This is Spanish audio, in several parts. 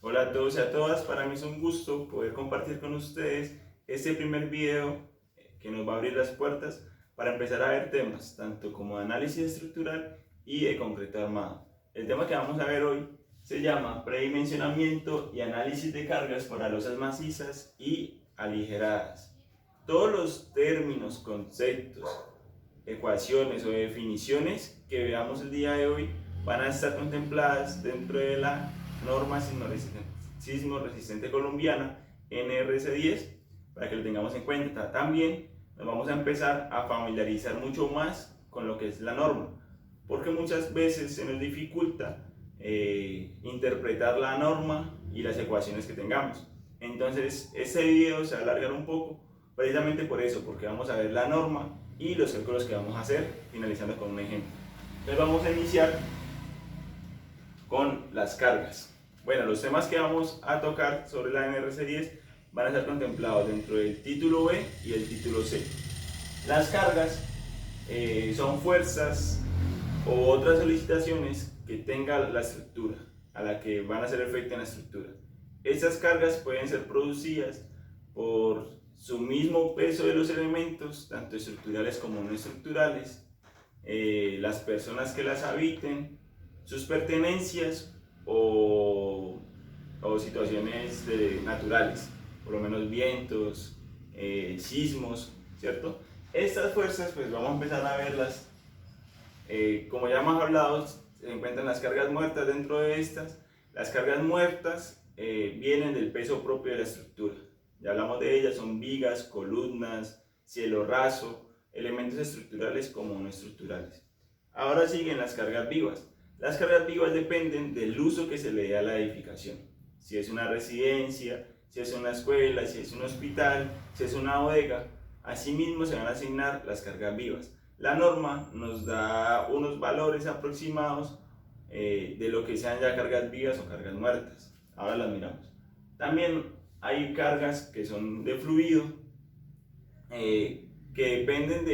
Hola a todos y a todas, para mí es un gusto poder compartir con ustedes este primer video que nos va a abrir las puertas para empezar a ver temas tanto como de análisis estructural y de concreto armado. El tema que vamos a ver hoy se llama predimensionamiento y análisis de cargas para losas macizas y aligeradas. Todos los términos, conceptos, ecuaciones o definiciones que veamos el día de hoy van a estar contempladas dentro de la norma sismo resistente colombiana NRC10 para que lo tengamos en cuenta. También nos vamos a empezar a familiarizar mucho más con lo que es la norma, porque muchas veces se nos dificulta interpretar la norma y las ecuaciones que tengamos. Entonces este video se va a alargar un poco precisamente por eso, porque vamos a ver la norma y los cálculos que vamos a hacer, finalizando con un ejemplo. Entonces vamos a iniciar con las cargas. Bueno, los temas que vamos a tocar sobre la NRC10 van a estar contemplados dentro del título B y el título C. Las cargas son fuerzas o otras solicitaciones que tenga la estructura, a la que van a hacer efecto en la estructura. Estas cargas pueden ser producidas por su mismo peso de los elementos, tanto estructurales como no estructurales, las personas que las habiten, sus pertenencias o situaciones naturales, por lo menos vientos, sismos, ¿cierto? Estas fuerzas, pues vamos a empezar a verlas. Como ya hemos hablado, se encuentran las cargas muertas dentro de estas. Las cargas muertas vienen del peso propio de la estructura. Ya hablamos de ellas, son vigas, columnas, cielo raso, elementos estructurales como no estructurales. Ahora siguen las cargas vivas. Las cargas vivas dependen del uso que se le dé a la edificación. Si es una residencia, si es una escuela, si es un hospital, si es una bodega, asimismo se van a asignar las cargas vivas. La norma nos da unos valores aproximados de lo que sean ya cargas vivas o cargas muertas. Ahora las miramos. También hay cargas que son de fluido, que dependen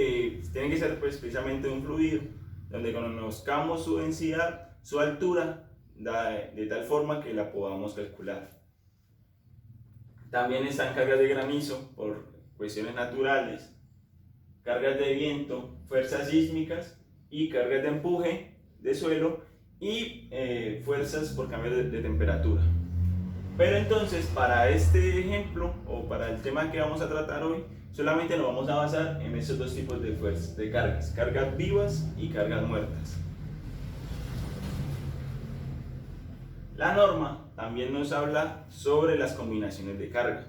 tienen que ser pues precisamente de un fluido, donde conozcamos su densidad, su altura, de tal forma que la podamos calcular. También están cargas de granizo por cuestiones naturales, cargas de viento, fuerzas sísmicas y cargas de empuje de suelo y fuerzas por cambio de temperatura. Pero entonces para este ejemplo o para el tema que vamos a tratar hoy, solamente nos vamos a basar en estos dos tipos de fuerzas, de cargas, cargas vivas y cargas muertas. La norma también nos habla sobre las combinaciones de carga.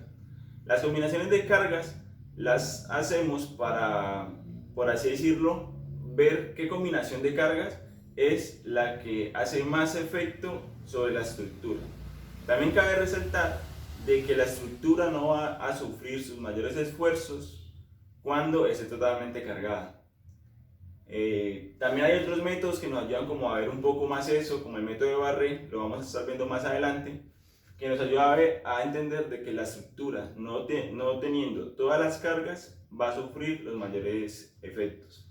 Las combinaciones de cargas las hacemos para, por así decirlo, ver qué combinación de cargas es la que hace más efecto sobre la estructura. También cabe resaltar de que la estructura no va a sufrir sus mayores esfuerzos cuando esté totalmente cargada. También hay otros métodos que nos ayudan como a ver un poco más eso, como el método de Barré, lo vamos a estar viendo más adelante, que nos ayuda a entender de que la estructura, no teniendo todas las cargas, va a sufrir los mayores efectos.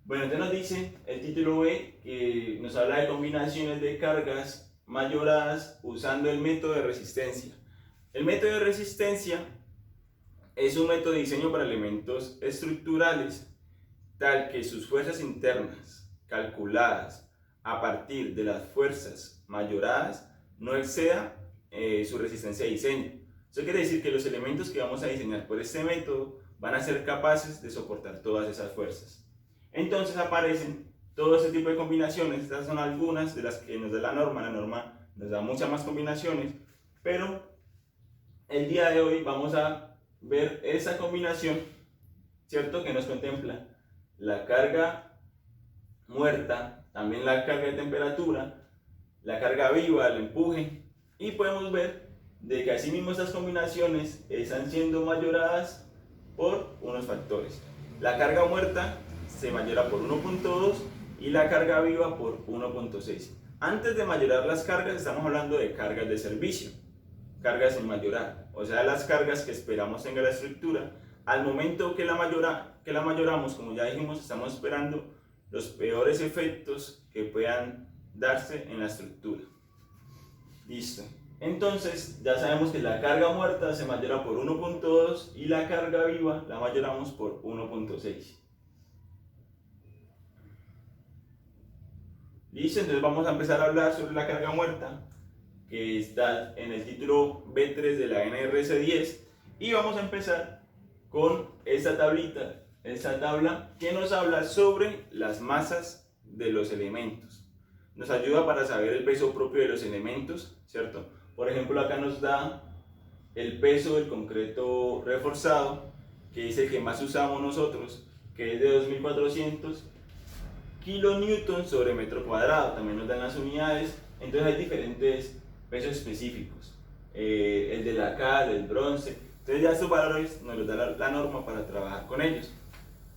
Bueno, entonces nos dice el título B que nos habla de combinaciones de cargas mayoradas usando el método de resistencia. El método de resistencia es un método de diseño para elementos estructurales tal que sus fuerzas internas calculadas a partir de las fuerzas mayoradas no exceda su resistencia de diseño. Eso quiere decir que los elementos que vamos a diseñar por este método van a ser capaces de soportar todas esas fuerzas. Entonces aparecen todo este tipo de combinaciones. Estas son algunas de las que nos da la norma. La norma nos da muchas más combinaciones, pero el día de hoy vamos a ver esa combinación, ¿cierto? Que nos contempla la carga muerta, también la carga de temperatura, la carga viva, el empuje, y podemos ver de que asimismo estas combinaciones están siendo mayoradas por unos factores. La carga muerta se mayora por 1.2 y la carga viva por 1.6. Antes de mayorar las cargas estamos hablando de cargas de servicio, cargas sin mayorar, o sea las cargas que esperamos tenga la estructura. Al momento que la mayoramos, como ya dijimos, estamos esperando los peores efectos que puedan darse en la estructura. Listo. Entonces ya sabemos que la carga muerta se mayora por 1.2 y la carga viva la mayoramos por 1.6. Listo, entonces vamos a empezar a hablar sobre la carga muerta, que está en el título B3 de la NRC 10, y vamos a empezar con esta tablita, esta tabla que nos habla sobre las masas de los elementos. Nos ayuda para saber el peso propio de los elementos, ¿cierto? Por ejemplo, acá nos da el peso del concreto reforzado, que es el que más usamos nosotros, que es de 2400 kilonewton sobre metro cuadrado. También nos dan las unidades, entonces hay diferentes pesos específicos, el de la cal, el bronce. Entonces ya estos valores nos los da la norma para trabajar con ellos.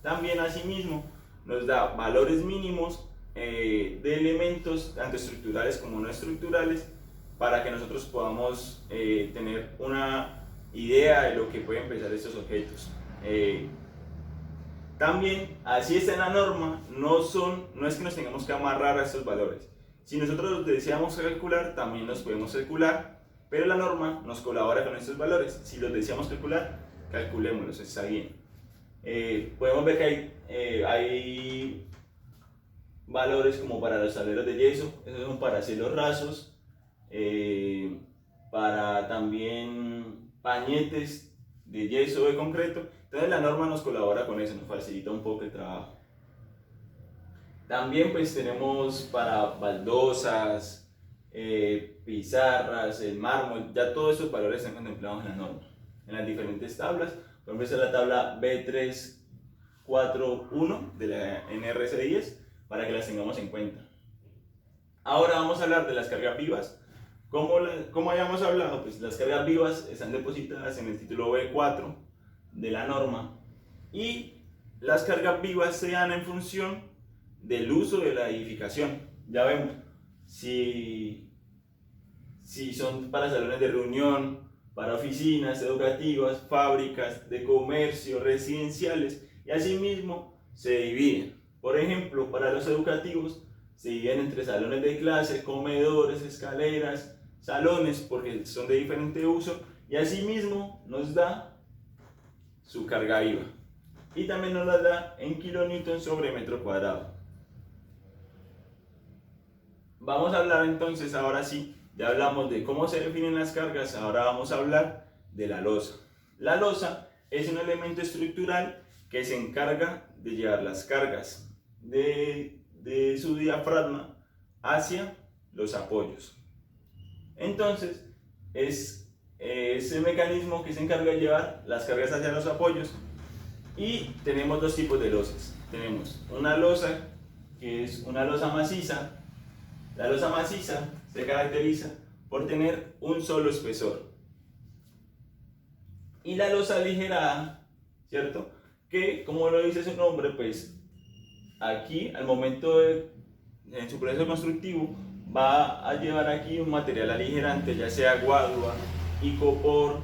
También asimismo nos da valores mínimos de elementos tanto estructurales como no estructurales, para que nosotros podamos tener una idea de lo que pueden pesar estos objetos. También, así está en la norma, no es que nos tengamos que amarrar a estos valores. Si nosotros los deseamos calcular, también los podemos calcular, pero la norma nos colabora con estos valores. Si los deseamos calcular, calculémoslos, está bien. Podemos ver que hay valores como para los tableros de yeso, esos son para cielos rasos, para también pañetes de yeso o de concreto. Entonces la norma nos colabora con eso, nos facilita un poco el trabajo. También pues tenemos para baldosas, pizarras, el mármol, ya todos esos valores están contemplados en la norma, en las diferentes tablas. Por ejemplo, esta es la tabla B341 de la NRC 10, para que las tengamos en cuenta. Ahora vamos a hablar de las cargas vivas. Como habíamos hablado, pues las cargas vivas están depositadas en el título B4 de la norma, y las cargas vivas se dan en función del uso de la edificación. Ya vemos, si son para salones de reunión, para oficinas educativas, fábricas, de comercio, residenciales, y asimismo se dividen. Por ejemplo, para los educativos se dividen entre salones de clase, comedores, escaleras, salones, porque son de diferente uso, y asimismo nos da su carga viva, y también nos la da en kilonewton sobre metro cuadrado. Vamos a hablar entonces, ahora sí, ya hablamos de cómo se definen las cargas, ahora vamos a hablar de la losa. La losa es un elemento estructural que se encarga de llevar las cargas de su diafragma hacia los apoyos. Entonces, es ese mecanismo que se encarga de llevar las cargas hacia los apoyos. Y tenemos dos tipos de losas. Tenemos una losa que es una losa maciza. La losa maciza se caracteriza por tener un solo espesor. Y la losa aligerada, ¿cierto? Que, como lo dice su nombre, pues aquí al momento en su proceso constructivo va a llevar aquí un material aligerante, ya sea guadua, icopor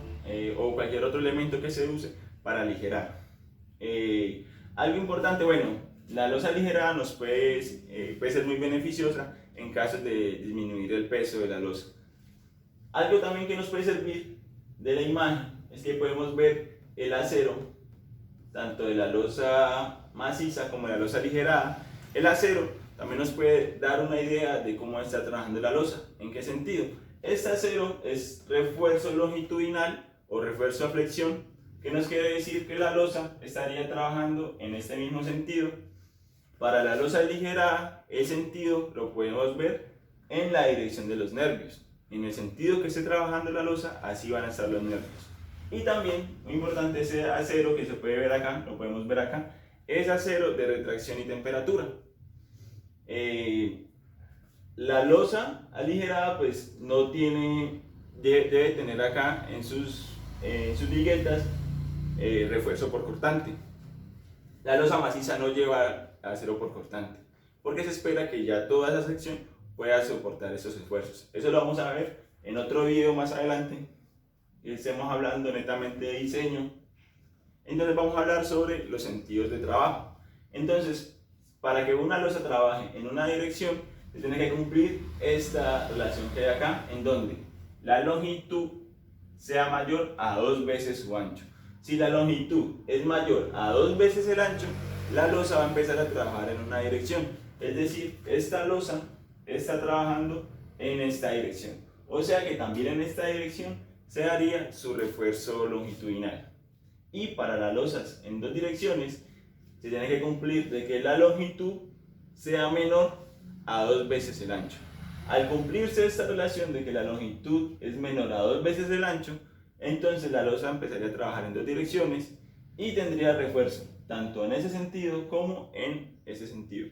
o cualquier otro elemento que se use para aligerar. Algo importante, bueno, la losa aligerada nos puede ser muy beneficiosa en caso de disminuir el peso de la losa. Algo también que nos puede servir de la imagen es que podemos ver el acero, tanto de la losa maciza como de la losa aligerada. El acero también nos puede dar una idea de cómo está trabajando la losa. ¿En qué sentido? Este acero es refuerzo longitudinal o refuerzo a flexión, que nos quiere decir que la losa estaría trabajando en este mismo sentido. Para la losa aligerada, el sentido lo podemos ver en la dirección de los nervios. En el sentido que esté trabajando la losa, así van a estar los nervios. Y también, muy importante, ese acero que se puede ver acá, lo podemos ver acá, es acero de retracción y temperatura. La losa aligerada pues no tiene, debe tener acá en sus liguetas refuerzo por cortante. La losa maciza no lleva acero por cortante, porque se espera que ya toda esa sección pueda soportar esos esfuerzos. Eso lo vamos a ver en otro video más adelante, que estemos hablando netamente de diseño. Entonces vamos a hablar sobre los sentidos de trabajo. Entonces, para que una losa trabaje en una dirección, se tiene que cumplir esta relación que hay acá, en donde la longitud sea mayor a 2 veces su ancho. Si la longitud es mayor a 2 veces el ancho, la losa va a empezar a trabajar en una dirección. Es decir, esta losa está trabajando en esta dirección. O sea que también en esta dirección se haría su refuerzo longitudinal. Y para las losas en 2 direcciones, se tiene que cumplir de que la longitud sea menor a 2 veces el ancho. Al cumplirse esta relación de que la longitud es menor a 2 veces el ancho, entonces la losa empezaría a trabajar en 2 direcciones y tendría refuerzo, tanto en ese sentido como en ese sentido.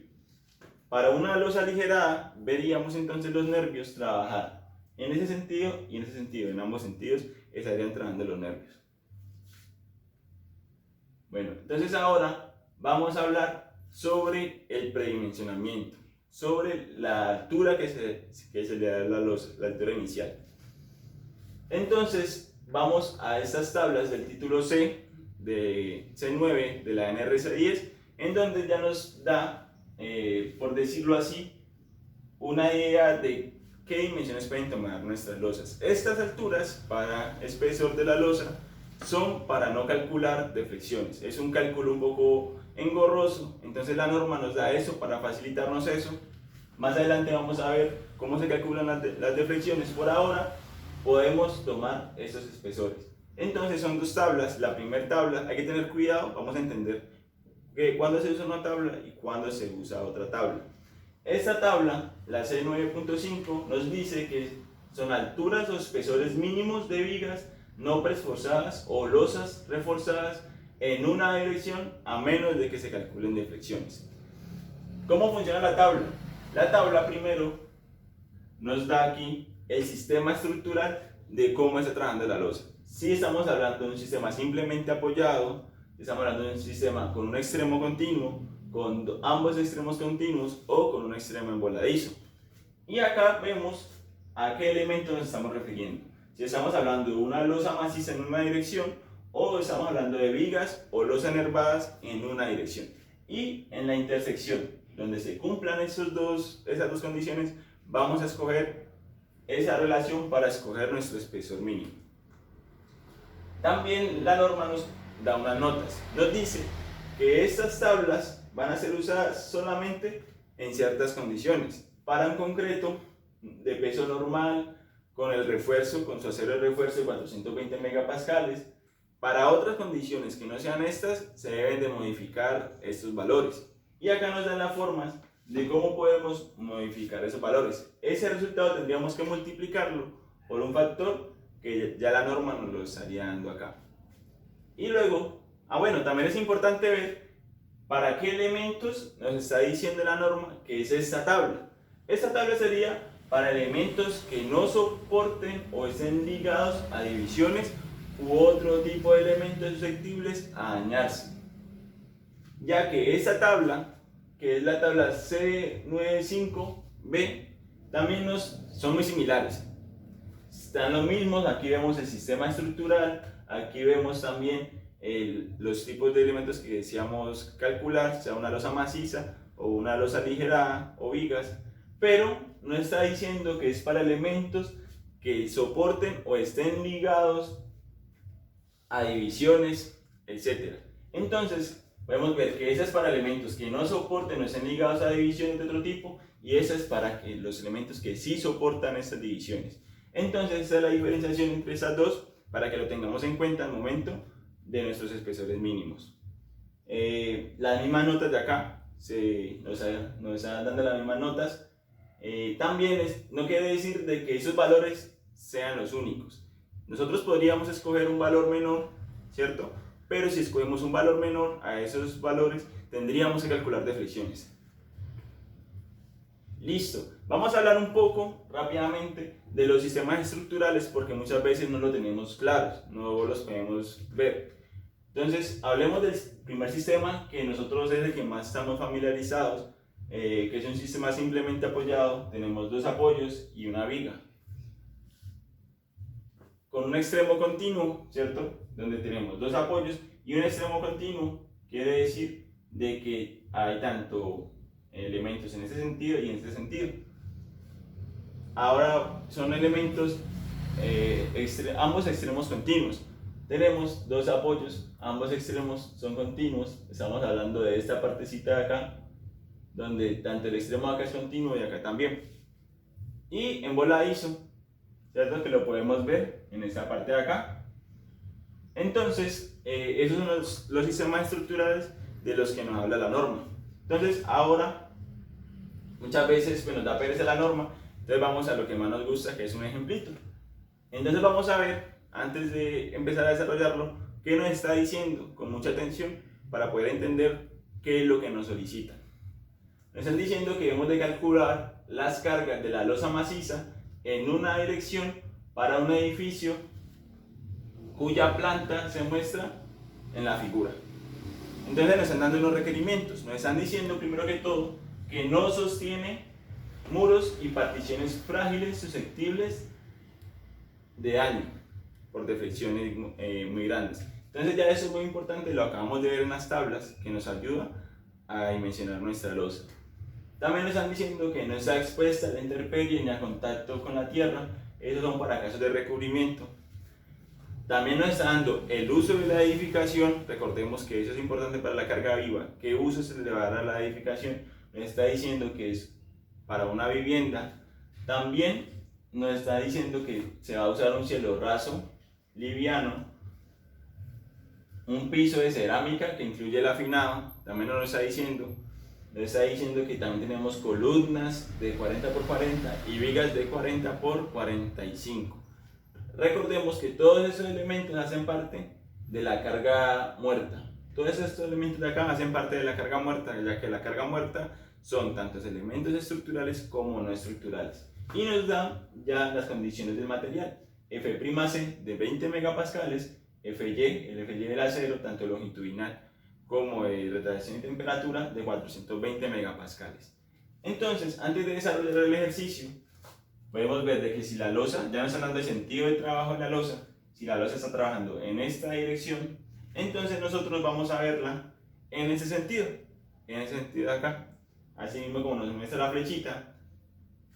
Para una losa aligerada, veríamos entonces los nervios trabajar en ese sentido y en ese sentido. En ambos sentidos estarían trabajando los nervios. Bueno, entonces ahora vamos a hablar sobre el predimensionamiento, sobre la altura que se le da a la losa, la altura inicial. Entonces vamos a estas tablas del título C, de C9 de la NRC 10, en donde ya nos da, por decirlo así, una idea de qué dimensiones pueden tomar nuestras losas. Estas alturas para espesor de la losa son para no calcular deflexiones. Es un cálculo un poco engorroso, entonces la norma nos da eso para facilitarnos eso. Más adelante vamos a ver cómo se calculan las deflexiones. Por ahora podemos tomar esos espesores. Entonces son 2 tablas. La primera tabla, hay que tener cuidado, vamos a entender que cuándo se usa una tabla y cuándo se usa otra tabla. Esta tabla, la C9.5, nos dice que son alturas o espesores mínimos de vigas no preesforzadas o losas reforzadas en una dirección a menos de que se calculen deflexiones. ¿Cómo funciona la tabla? La tabla primero nos da aquí el sistema estructural de cómo está trabajando la losa. Si estamos hablando de un sistema simplemente apoyado, estamos hablando de un sistema con un extremo continuo, con ambos extremos continuos o con un extremo emboladizo. Y acá vemos a qué elemento nos estamos refiriendo. Si estamos hablando de una losa maciza en una dirección o estamos hablando de vigas o losas nervadas en una dirección. Y en la intersección, donde se cumplan esas dos condiciones, vamos a escoger esa relación para escoger nuestro espesor mínimo. También la norma nos da unas notas. Nos dice que estas tablas van a ser usadas solamente en ciertas condiciones. Para un concreto de peso normal, con el refuerzo, con su acero de refuerzo de 420 megapascales. Para otras condiciones que no sean estas, se deben de modificar estos valores. Y acá nos dan las formas de cómo podemos modificar esos valores. Ese resultado tendríamos que multiplicarlo por un factor que ya la norma nos lo estaría dando acá. Y luego, bueno, también es importante ver para qué elementos nos está diciendo la norma que es esta tabla. Esta tabla sería para elementos que no soporten o estén ligados a divisiones u otro tipo de elementos susceptibles a dañarse. Ya que esta tabla, que es la tabla C95B, también son muy similares. Están los mismos, aquí vemos el sistema estructural, aquí vemos también los tipos de elementos que deseamos calcular, sea una losa maciza o una losa aligerada o vigas, pero no está diciendo que es para elementos que soporten o estén ligados a divisiones, etc. Entonces podemos ver que esa es para elementos que no soporten o estén ligados a divisiones de otro tipo, y esa es para los elementos que sí soportan estas divisiones. Entonces esa es la diferenciación entre esas dos, para que lo tengamos en cuenta al momento de nuestros espesores mínimos. Las mismas notas de acá nos están dando las mismas notas. También no quiere decir de que esos valores sean los únicos. Nosotros podríamos escoger un valor menor, ¿cierto? Pero si escogemos un valor menor a esos valores, tendríamos que calcular deflexiones. Listo. Vamos a hablar un poco rápidamente de los sistemas estructurales, porque muchas veces no lo tenemos claros, no los podemos ver. Entonces, hablemos del primer sistema, que nosotros es el que más estamos familiarizados, que es un sistema simplemente apoyado. Tenemos 2 apoyos y una viga con un extremo continuo, ¿cierto? Donde tenemos 2 apoyos y un extremo continuo, quiere decir de que hay tanto elementos en este sentido y en este sentido. Ahora son elementos ambos extremos continuos. Tenemos dos apoyos, ambos extremos son continuos. Estamos hablando de esta partecita de acá, donde tanto el extremo de acá es continuo y acá también. Y en voladizo, ¿cierto? Que lo podemos ver en esta parte de acá. Entonces, esos son los sistemas estructurales de los que nos habla la norma. Entonces, ahora, muchas veces pues, nos da pereza la norma, entonces vamos a lo que más nos gusta, que es un ejemplito. Entonces vamos a ver, antes de empezar a desarrollarlo, qué nos está diciendo con mucha atención para poder entender qué es lo que nos solicitan. Nos están diciendo que debemos de calcular las cargas de la losa maciza en una dirección para un edificio cuya planta se muestra en la figura. Entonces nos están dando unos requerimientos, nos están diciendo primero que todo que no sostiene muros y particiones frágiles susceptibles de daño por deflexiones muy grandes. Entonces ya eso es muy importante, lo acabamos de ver en las tablas que nos ayuda a dimensionar nuestra losa. También nos están diciendo que no está expuesta a la intemperie ni a contacto con la tierra, esos son para casos de recubrimiento. También nos está dando el uso de la edificación, recordemos que eso es importante para la carga viva, qué uso se le va a dar a la edificación, nos está diciendo que es para una vivienda. También nos está diciendo que se va a usar un cielo raso, liviano, un piso de cerámica que incluye el afinado, también nos está diciendo que también tenemos columnas de 40 por 40 y vigas de 40 por 45. Recordemos que todos esos elementos hacen parte de la carga muerta. Todos estos elementos de acá hacen parte de la carga muerta, ya que la carga muerta son tantos elementos estructurales como no estructurales. Y nos dan ya las condiciones del material. F'C de 20 megapascales, Fy, el Fy del acero, tanto longitudinal como de retracción y temperatura, de 420 megapascales. Entonces, antes de desarrollar el ejercicio, podemos ver de que si la losa, ya nos están dando el sentido de trabajo de la losa, si la losa está trabajando en esta dirección, entonces nosotros vamos a verla en ese sentido de acá, así mismo como nos muestra la flechita.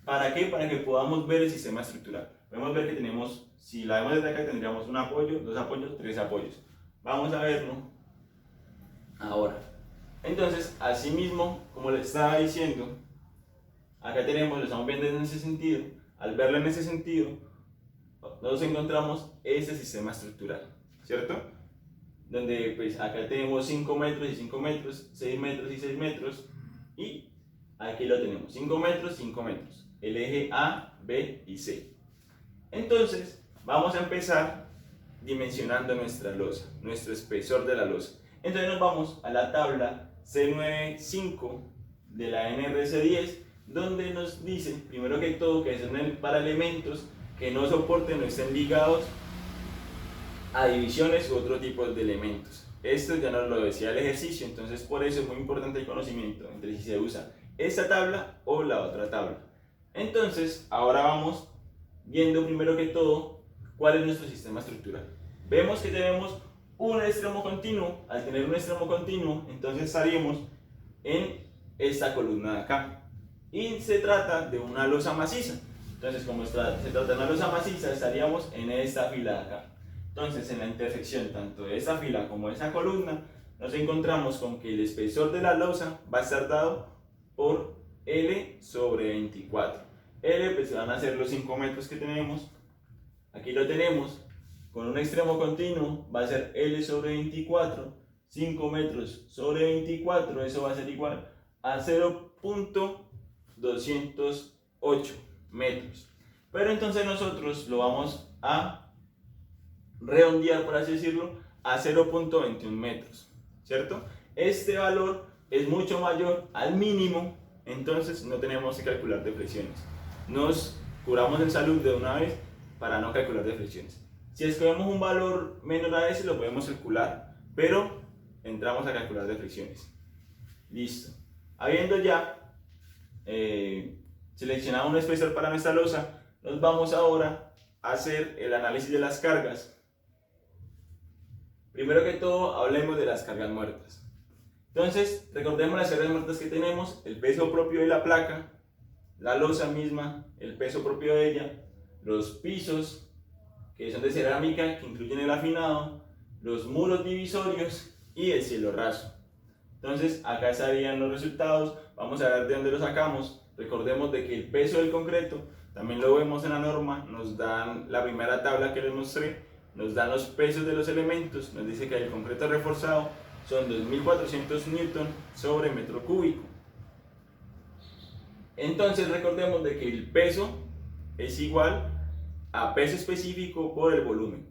¿Para qué? Para que podamos ver el sistema estructural. Podemos ver que tenemos, si la vemos desde acá, tendríamos un apoyo, dos apoyos, tres apoyos. Vamos a verlo ahora. Entonces, así mismo, como les estaba diciendo, acá tenemos, lo estamos viendo en ese sentido. Al verlo en ese sentido, nos encontramos este sistema estructural, ¿cierto? Donde pues acá tenemos 5 metros y 5 metros, 6 metros y 6 metros, y aquí lo tenemos, 5 metros, 5 metros, el eje A, B y C. Entonces, vamos a empezar dimensionando nuestra losa, nuestro espesor de la losa. Entonces nos vamos a la tabla C95 de la NRC10, donde nos dice, primero que todo, que son para elementos que no soporten o estén ligados a divisiones u otro tipo de elementos. Esto ya nos lo decía el ejercicio, entonces por eso es muy importante el conocimiento entre si se usa esta tabla o la otra tabla. Entonces, ahora vamos viendo primero que todo cuál es nuestro sistema estructural. Vemos que tenemos un extremo continuo. Al tener un extremo continuo, entonces estaríamos en esta columna de acá. Y se trata de una losa maciza. Entonces, como se trata de una losa maciza, estaríamos en esta fila de acá. Entonces, en la intersección tanto de esta fila como de esta columna, nos encontramos con que el espesor de la losa va a estar dado por L sobre 24. L pues van a ser los 5 metros que tenemos. Aquí lo tenemos. Con un extremo continuo va a ser L sobre 24. 5 metros sobre 24, eso va a ser igual a 0.208 metros. Pero entonces nosotros lo vamos a redondear, por así decirlo, a 0.21 metros, ¿cierto? Este valor es mucho mayor al mínimo, entonces no tenemos que calcular deflexiones. Nos curamos en salud de una vez para no calcular deflexiones. Si escogemos un valor menor a ese, lo podemos calcular, pero entramos a calcular deflexiones. Listo. Habiendo ya seleccionado un espesor para nuestra losa, nos vamos ahora a hacer el análisis de las cargas. Primero que todo, hablemos de las cargas muertas. Entonces, recordemos las cargas muertas que tenemos: el peso propio de la placa, la losa misma, el peso propio de ella, los pisos que son de cerámica, que incluyen el afinado, los muros divisorios y el cielo raso. Entonces acá estarían los resultados. Vamos a ver de dónde los sacamos. Recordemos de que el peso del concreto también lo vemos en la norma. Nos dan la primera tabla que les mostré, nos dan los pesos de los elementos. Nos dice que el concreto reforzado son 2400 newton sobre metro cúbico. Entonces recordemos de que el peso es igual a peso específico por el volumen.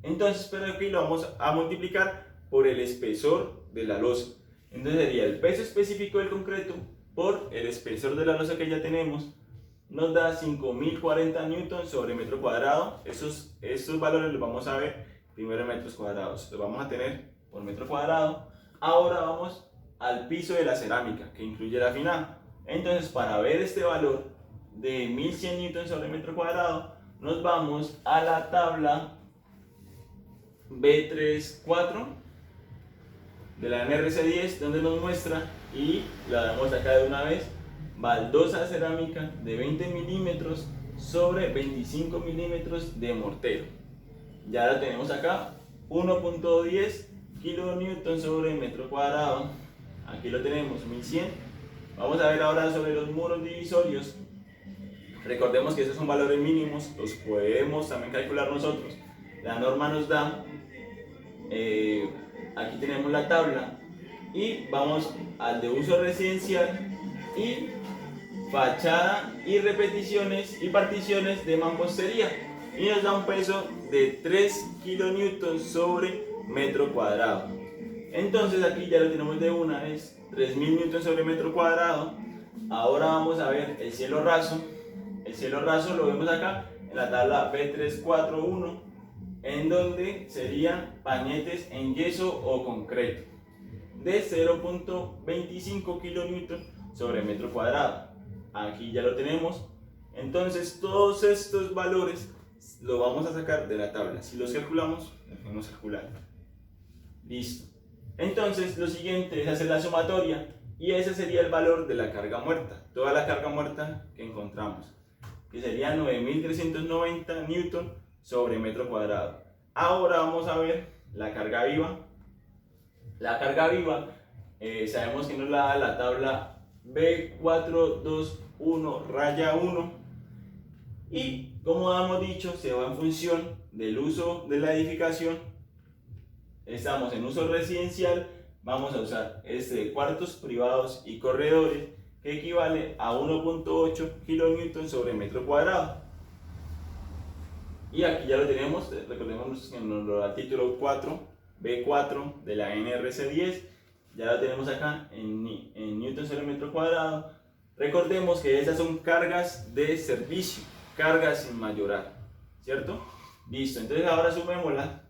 Entonces, pero aquí lo vamos a multiplicar por el espesor de la losa. Entonces sería el peso específico del concreto por el espesor de la losa que ya tenemos. Nos da 5040 newton sobre metro cuadrado. Estos valores los vamos a ver primero en metros cuadrados. Los vamos a tener por metro cuadrado. Ahora vamos al piso de la cerámica, que incluye el afinado. Entonces, para ver este valor de 1100 newton sobre metro cuadrado, nos vamos a la tabla B34 de la NRC10, donde nos muestra, y la damos acá de una vez, baldosa cerámica de 20 milímetros sobre 25 milímetros de mortero. Ya la tenemos acá, 1.10 kilonewton sobre metro cuadrado. Aquí lo tenemos, 1100. Vamos a ver ahora sobre los muros divisorios. Recordemos que esos son valores mínimos, los podemos también calcular nosotros. La norma nos da, aquí tenemos la tabla, y vamos al de uso residencial y fachada y repeticiones y particiones de mampostería, y nos da un peso de 3 kilonewton sobre metro cuadrado. Entonces aquí ya lo tenemos de una vez, 3000 newton sobre metro cuadrado. Ahora vamos a ver el cielo raso. El cielo raso lo vemos acá en la tabla B341, en donde serían pañetes en yeso o concreto de 0.25 kilonewton sobre metro cuadrado. Aquí ya lo tenemos. Entonces todos estos valores los vamos a sacar de la tabla. Si los calculamos, los podemos calcular. Listo. Entonces lo siguiente es hacer la sumatoria, y ese sería el valor de la carga muerta, toda la carga muerta que encontramos, que sería 9390 newton sobre metro cuadrado. Ahora vamos a ver la carga viva. La carga viva sabemos que nos la da la tabla B421-1, y como hemos dicho, se va en función del uso de la edificación. Estamos en uso residencial, vamos a usar cuartos privados y corredores, que equivale a 1.8 kilonewton sobre metro cuadrado. Y aquí ya lo tenemos, recordemos que nos lo da el título 4, B4 de la NRC10, ya lo tenemos acá en newton sobre metro cuadrado. Recordemos que esas son cargas de servicio, cargas sin mayorar, ¿cierto? Listo, entonces ahora sumémosla,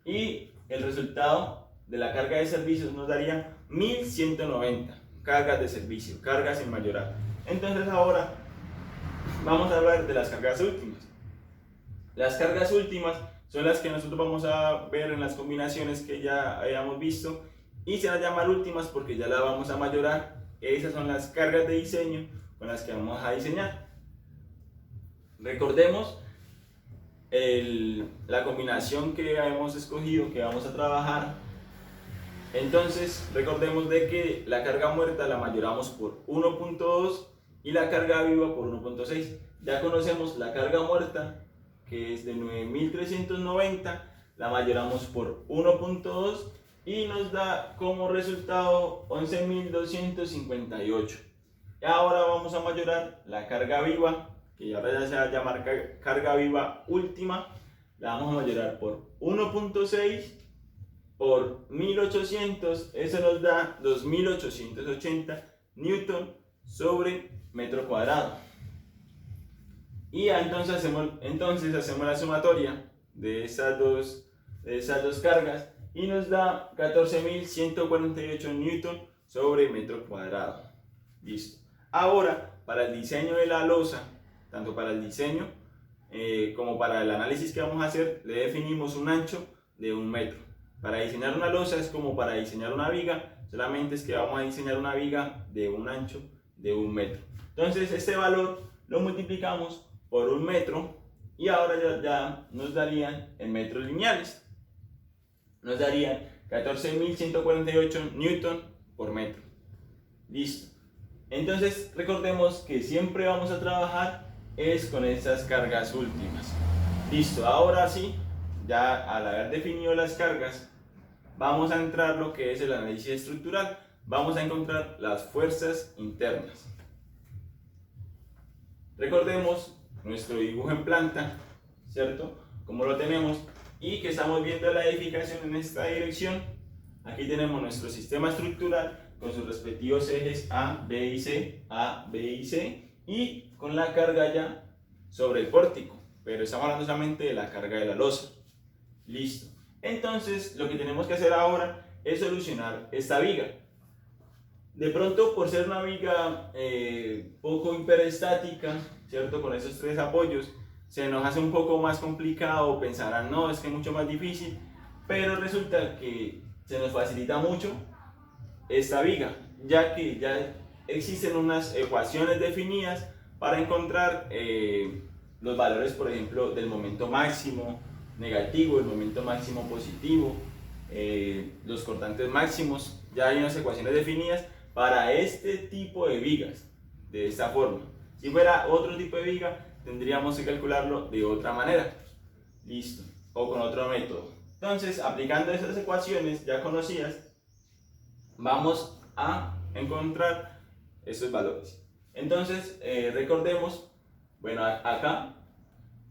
y el resultado de la carga de servicios nos daría 1190 cargas de servicio, cargas sin mayorar. Entonces ahora vamos a hablar de las cargas últimas. Las cargas últimas son las que nosotros vamos a ver en las combinaciones que ya hayamos visto, y se las llaman últimas porque ya las vamos a mayorar. Esas son las cargas de diseño con las que vamos a diseñar. Recordemos la combinación que hemos escogido, que vamos a trabajar. Entonces recordemos de que la carga muerta la mayoramos por 1.2 y la carga viva por 1.6. Ya conocemos la carga muerta, que es de 9390, la mayoramos por 1.2 y nos da como resultado 11258. Y ahora vamos a mayorar la carga viva, que ahora ya se va a llamar carga viva última. La vamos a mayorar por 1.6 por 1800, eso nos da 2880 newton sobre metro cuadrado. Y entonces hacemos la sumatoria de esas dos cargas, y nos da 14148 newton sobre metro cuadrado. Listo. Ahora, para el diseño de la losa, tanto para el diseño como para el análisis que vamos a hacer, le definimos un ancho de 1 metro. Para diseñar una losa es como para diseñar una viga, solamente es que vamos a diseñar una viga de un ancho de 1 metro. Entonces este valor lo multiplicamos por 1 metro, y ahora ya nos darían en metros lineales. Nos darían 14.148 newton por metro. Listo. Entonces recordemos que siempre vamos a trabajar es con estas cargas últimas. Listo, ahora sí, ya al haber definido las cargas, vamos a entrar lo que es el análisis estructural. Vamos a encontrar las fuerzas internas. Recordemos nuestro dibujo en planta, ¿cierto? Como lo tenemos y que estamos viendo la edificación en esta dirección. Aquí tenemos nuestro sistema estructural con sus respectivos ejes A, B y C, A, B y C, y con la carga ya sobre el pórtico, pero estamos hablando solamente de la carga de la losa. Listo. Entonces, lo que tenemos que hacer ahora es solucionar esta viga. De pronto, por ser una viga poco hiperestática, ¿cierto? Con esos tres apoyos, se nos hace un poco más complicado, pensarán, no, es que es mucho más difícil, pero resulta que se nos facilita mucho esta viga, ya que ya existen unas ecuaciones definidas para encontrar los valores, por ejemplo, del momento máximo negativo, el momento máximo positivo, los cortantes máximos. Ya hay unas ecuaciones definidas para este tipo de vigas, de esta forma. Si fuera otro tipo de viga, tendríamos que calcularlo de otra manera. Listo. O con otro método. Entonces, aplicando esas ecuaciones ya conocidas, vamos a encontrar esos valores. Entonces, recordemos, bueno, acá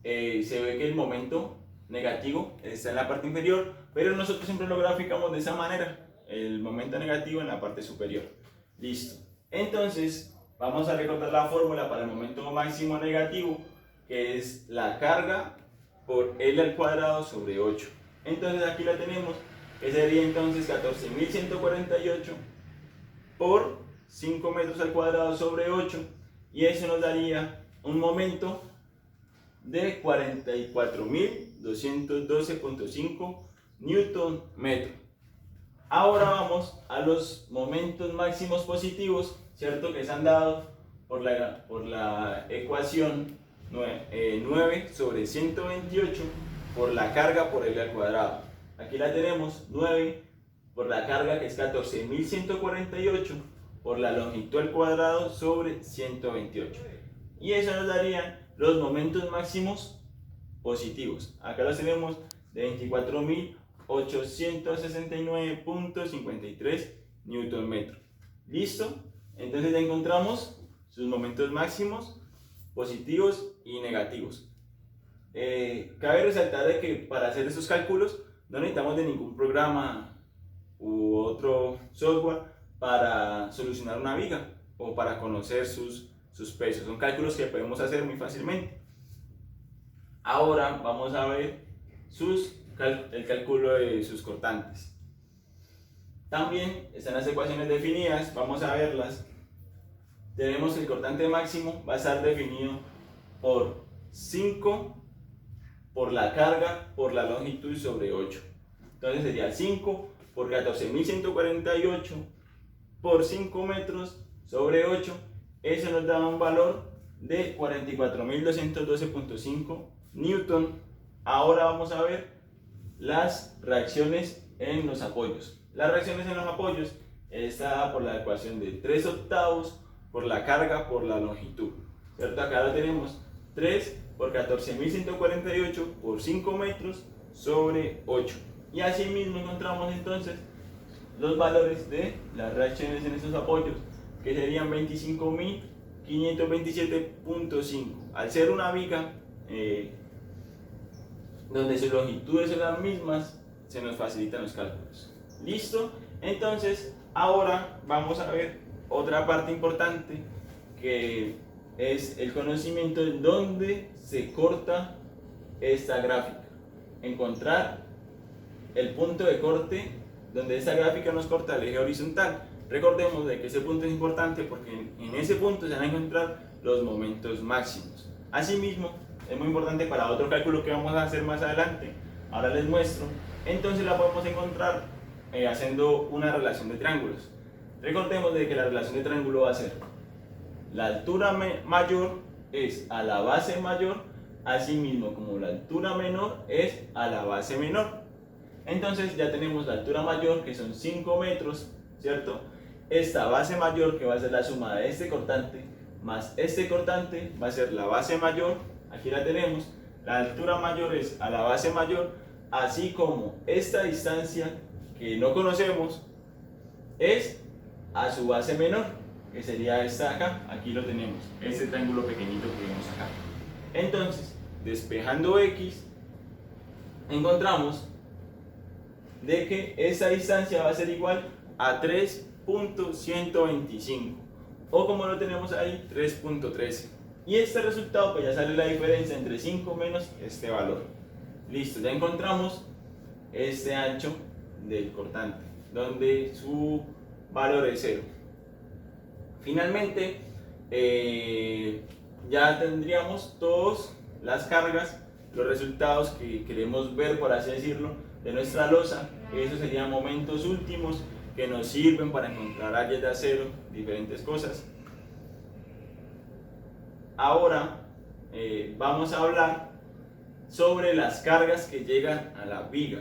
se ve que el momento negativo está en la parte inferior, pero nosotros siempre lo graficamos de esa manera, el momento negativo en la parte superior. Listo. Entonces, vamos a recordar la fórmula para el momento máximo negativo, que es la carga por L al cuadrado sobre 8. Entonces aquí la tenemos, que sería entonces 14.148 por 5 metros al cuadrado sobre 8, y eso nos daría un momento de 44.212.5 newton metro. Ahora vamos a los momentos máximos positivos, ¿cierto? Que se han dado por la ecuación 9 sobre 128 por la carga por L al cuadrado. Aquí la tenemos, 9 por la carga, que es 14.148 por la longitud al cuadrado sobre 128. Y eso nos daría los momentos máximos positivos. Acá los tenemos de 24.869.53 newton metro. ¿Listo? Entonces ya encontramos sus momentos máximos positivos y negativos. Cabe resaltar de que para hacer estos cálculos no necesitamos de ningún programa u otro software para solucionar una viga o para conocer sus pesos. Son cálculos que podemos hacer muy fácilmente. Ahora vamos a ver el cálculo de sus cortantes. También están las ecuaciones definidas, vamos a verlas. Tenemos que el cortante máximo va a estar definido por 5 por la carga por la longitud sobre 8. Entonces sería 5 por 14.148 por 5 metros sobre 8. Eso nos da un valor de 44.212.5 newton. Ahora vamos a ver las reacciones en los apoyos. Las reacciones en los apoyos está por la ecuación de 3 octavos por la carga por la longitud, ¿cierto? Acá lo tenemos, 3 por 14.148 por 5 metros sobre 8. Y así mismo encontramos entonces los valores de las reacciones en estos apoyos, que serían 25.527.5. Al ser una viga donde sus longitudes son las mismas, se nos facilitan los cálculos. ¿Listo? Entonces, ahora vamos a ver otra parte importante, que es el conocimiento de dónde se corta esta gráfica. Encontrar el punto de corte donde esta gráfica nos corta el eje horizontal. Recordemos de que ese punto es importante porque en ese punto se van a encontrar los momentos máximos. Asimismo, es muy importante para otro cálculo que vamos a hacer más adelante. Ahora les muestro. Entonces la podemos encontrar haciendo una relación de triángulos. Recordemos de que la relación de triángulo va a ser la altura mayor es a la base mayor Asimismo, como la altura menor es a la base menor. Entonces ya tenemos la altura mayor, que son 5 metros, ¿cierto? Esta base mayor, que va a ser la suma de este cortante más este cortante, va a ser la base mayor. Aquí la tenemos. La altura mayor es a la base mayor, así como esta distancia que no conocemos es a su base menor, que sería esta acá. Aquí lo tenemos, este triángulo pequeñito que vemos acá. Entonces, despejando X, encontramos de que esa distancia va a ser igual a 3.125, o como lo tenemos ahí, 3.13. Y este resultado, pues ya sale la diferencia entre 5 menos este valor. Listo, ya encontramos este ancho del cortante, donde su valor es 0. Finalmente, ya tendríamos todas las cargas, los resultados que queremos ver, por así decirlo, de nuestra losa. Esos serían momentos últimos que nos sirven para encontrar áreas de acero, diferentes cosas. Ahora vamos a hablar sobre las cargas que llegan a la viga,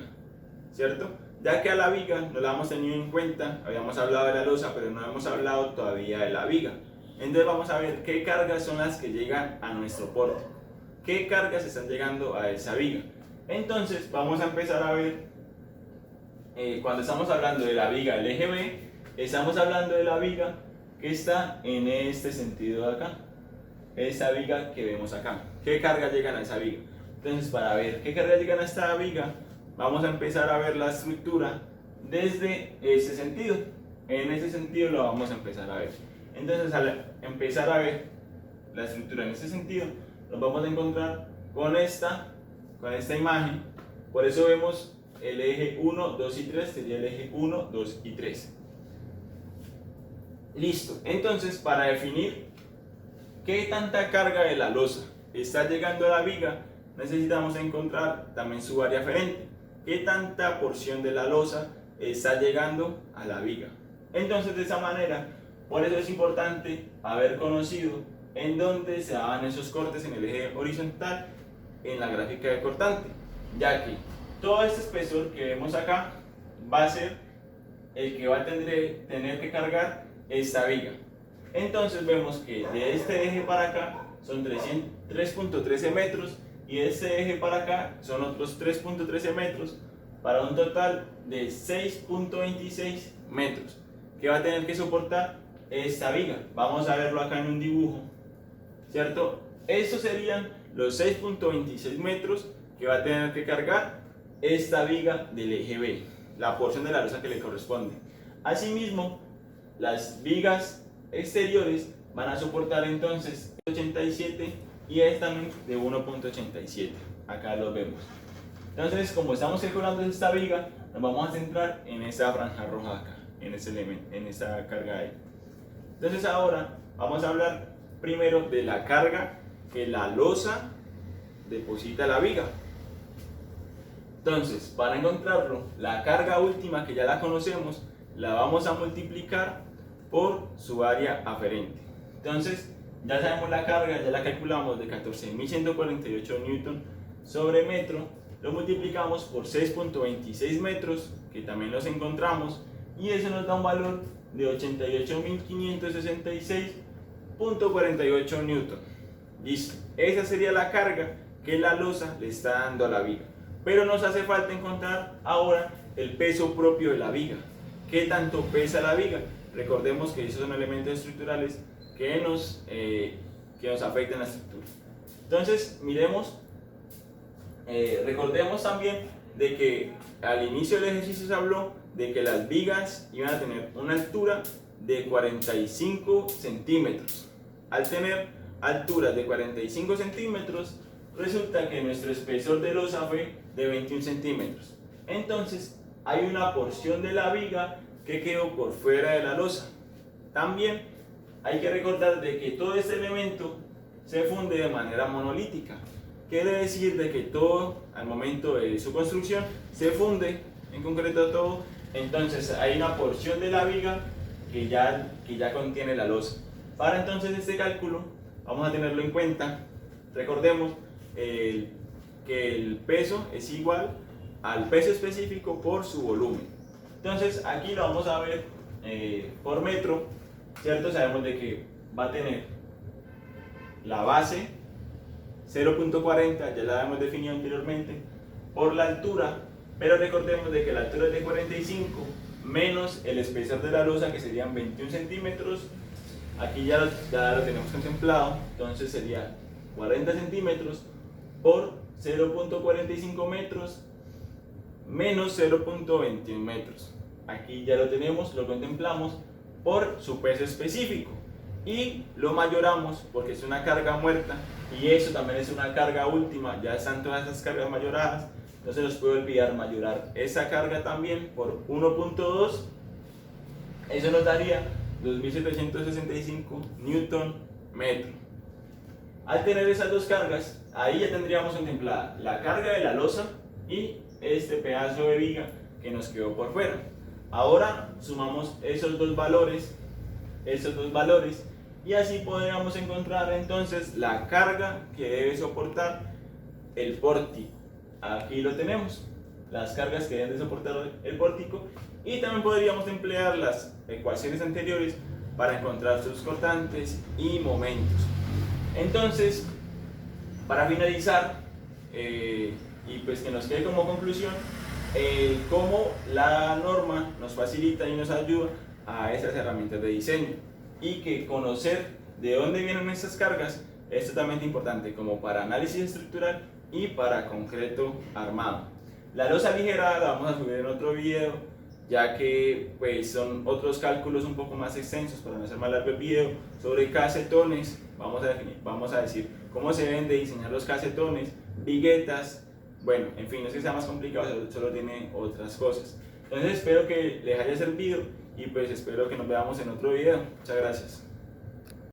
¿cierto? Ya que a la viga no la hemos tenido en cuenta, habíamos hablado de la losa, pero no hemos hablado todavía de la viga. Entonces vamos a ver qué cargas son las que llegan a nuestro pórtico, qué cargas están llegando a esa viga. Entonces vamos a empezar a ver, cuando estamos hablando de la viga del eje B, estamos hablando de la viga que está en este sentido de acá, esa viga que vemos acá. ¿Qué cargas llegan a esa viga? Entonces, para ver qué cargas llegan a esta viga, vamos a empezar a ver la estructura desde ese sentido. En ese sentido lo vamos a empezar a ver. Entonces, al empezar a ver la estructura en ese sentido, nos vamos a encontrar con esta imagen. Por eso vemos el eje 1, 2 y 3, sería el eje 1, 2 y 3. Listo. Entonces, para definir qué tanta carga de la losa está llegando a la viga, necesitamos encontrar también su área aferente. ¿Qué tanta porción de la losa está llegando a la viga? Entonces, de esa manera, por eso es importante haber conocido en dónde se daban esos cortes en el eje horizontal en la gráfica de cortante, ya que todo este espesor que vemos acá va a ser el que va a tener que cargar esta viga. Entonces vemos que de este eje para acá son 3.13 metros y de este eje para acá son otros 3.13 metros, para un total de 6.26 metros que va a tener que soportar esta viga. Vamos a verlo acá en un dibujo, ¿cierto? Estos serían los 6.26 metros que va a tener que cargar esta viga del eje B, la porción de la losa que le corresponde. Asimismo, las vigas exteriores van a soportar entonces 87 y esta de 1.87. Acá lo vemos. Entonces, como estamos calculando esta viga, nos vamos a centrar en esta franja roja acá, en ese elemento, en esta carga ahí. Entonces ahora vamos a hablar primero de la carga que la losa deposita a la viga. Entonces, para encontrarlo, la carga última, que ya la conocemos, la vamos a multiplicar por su área aferente. Entonces, ya sabemos la carga, ya la calculamos de 14.148 newton sobre metro, lo multiplicamos por 6.26 metros, que también los encontramos, y eso nos da un valor de 88.566.48 newton. Listo, esa sería la carga que la losa le está dando a la viga. Pero nos hace falta encontrar ahora el peso propio de la viga. ¿Qué tanto pesa la viga? Recordemos que esos son elementos estructurales que nos afectan la estructura. Entonces, miremos, recordemos también de que al inicio del ejercicio se habló de que las vigas iban a tener una altura de 45 centímetros. Al tener alturas de 45 centímetros, resulta que nuestro espesor de losa fue de 21 centímetros. Entonces, hay una porción de la viga que quedó por fuera de la losa. También hay que recordar de que todo este elemento se funde de manera monolítica. Quiere decir de que todo, al momento de su construcción, se funde, en concreto todo. Entonces hay una porción de la viga que ya contiene la losa. Para entonces este cálculo vamos a tenerlo en cuenta. Recordemos que el peso es igual al peso específico por su volumen. Entonces aquí lo vamos a ver por metro, ¿cierto? Sabemos de que va a tener la base 0.40, ya la hemos definido anteriormente, por la altura, pero recordemos de que la altura es de 45 menos el espesor de la losa, que serían 21 centímetros. Aquí ya lo tenemos contemplado, entonces sería 40 centímetros por 0.45 metros menos 0.21 metros. Aquí ya lo tenemos, lo contemplamos por su peso específico y lo mayoramos porque es una carga muerta y eso también es una carga última, ya están todas esas cargas mayoradas, no se nos puede olvidar mayorar esa carga también por 1.2, eso nos daría 2765 Newton metro. Al tener esas dos cargas, ahí ya tendríamos contemplada la carga de la losa y este pedazo de viga que nos quedó por fuera. Ahora sumamos esos dos valores y así podríamos encontrar entonces la carga que debe soportar el pórtico. Aquí lo tenemos, las cargas que deben de soportar el pórtico, y también podríamos emplear las ecuaciones anteriores para encontrar sus cortantes y momentos. Entonces, para finalizar, y pues que nos quede como conclusión, cómo la norma nos facilita y nos ayuda a estas herramientas de diseño, y que conocer de dónde vienen estas cargas es totalmente importante como para análisis estructural y para concreto armado. La losa ligera la vamos a subir en otro video, ya que pues son otros cálculos un poco más extensos para no hacer más largo el video. Sobre casetones vamos a decir cómo se deben de diseñar los casetones, viguetas, bueno, en fin, no es que sea más complicado, solo tiene otras cosas. Entonces espero que les haya servido y pues espero que nos veamos en otro video. Muchas gracias.